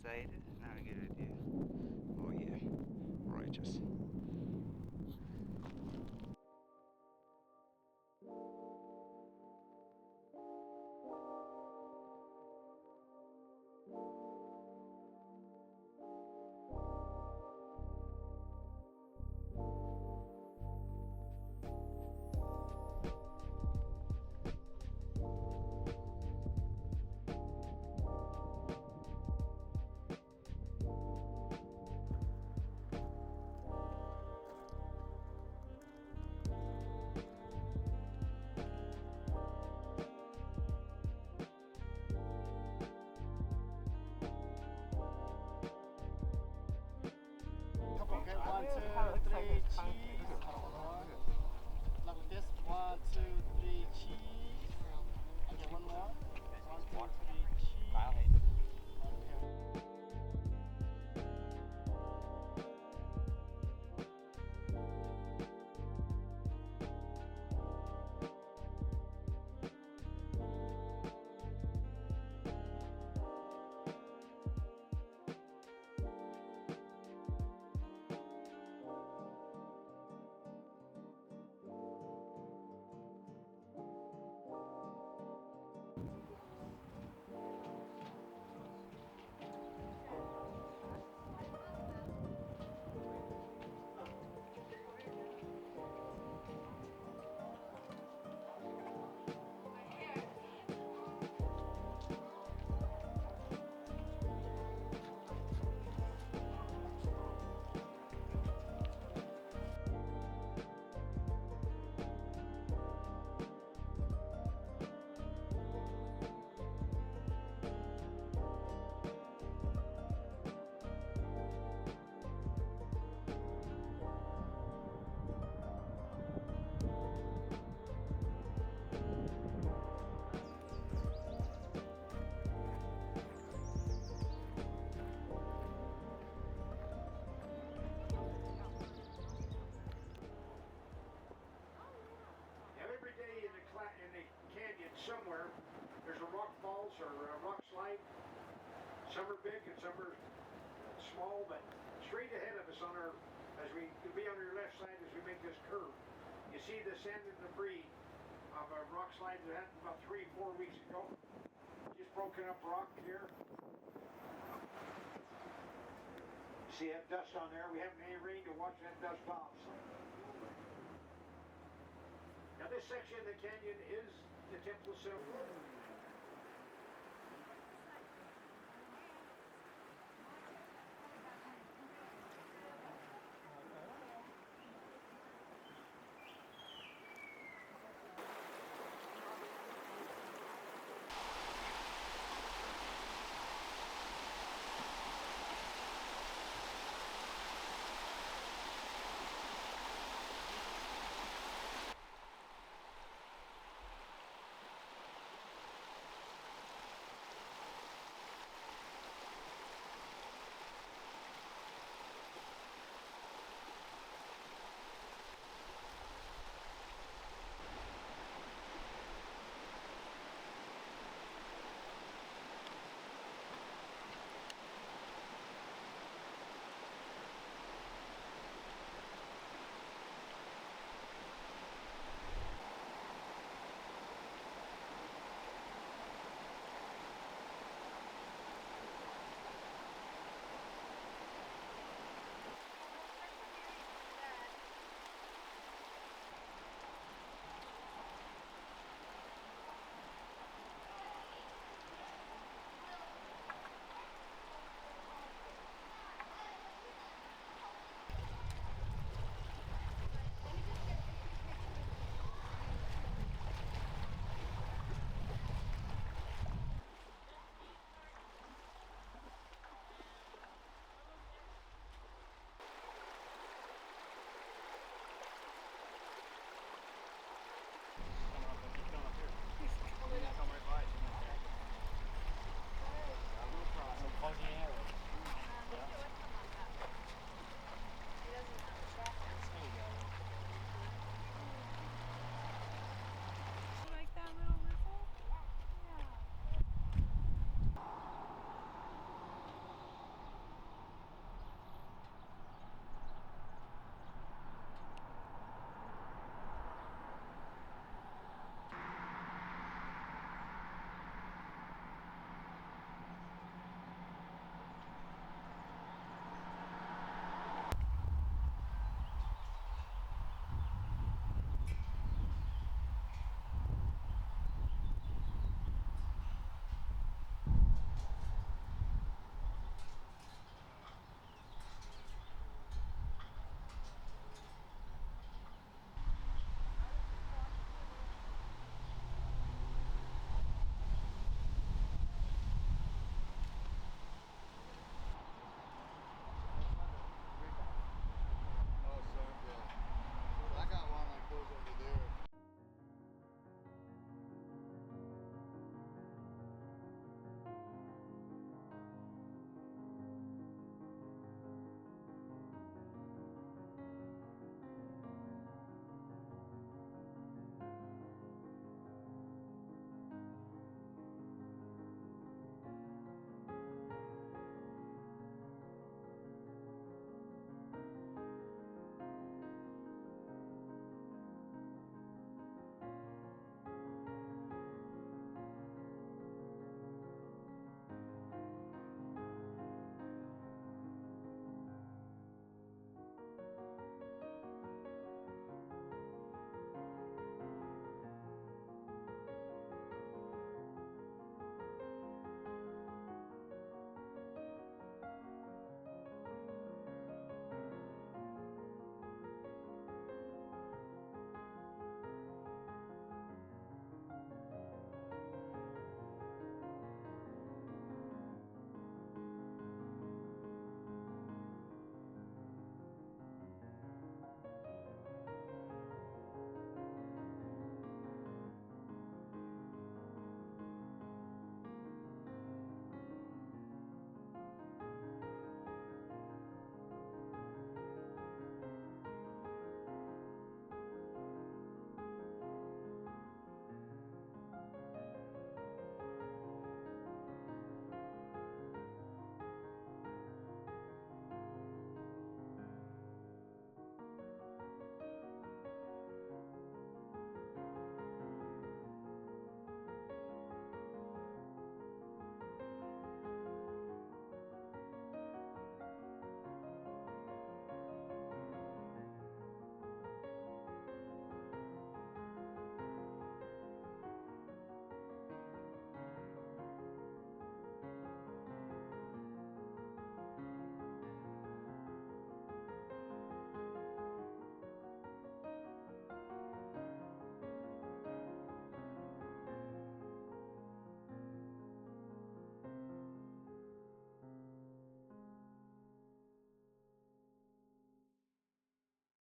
excited. Now I get an idea. Oh yeah, righteous. Okay, one, two, three, cheese. Look at this. One, two, three, cheese. Okay, one more. One, two, three, cheese. Okay. Now every day in the canyon somewhere, there's a rock falls or a rock slide. Some are big and some are small, but straight ahead of us as we could be on your left side as we make this curve, you see the sand and debris of a rock slide that happened about 3-4 weeks ago. Just broken up rock here. You see that dust on there? We haven't had any rain to wash that dust off. So. Now this section of the canyon is the Temple of Silver.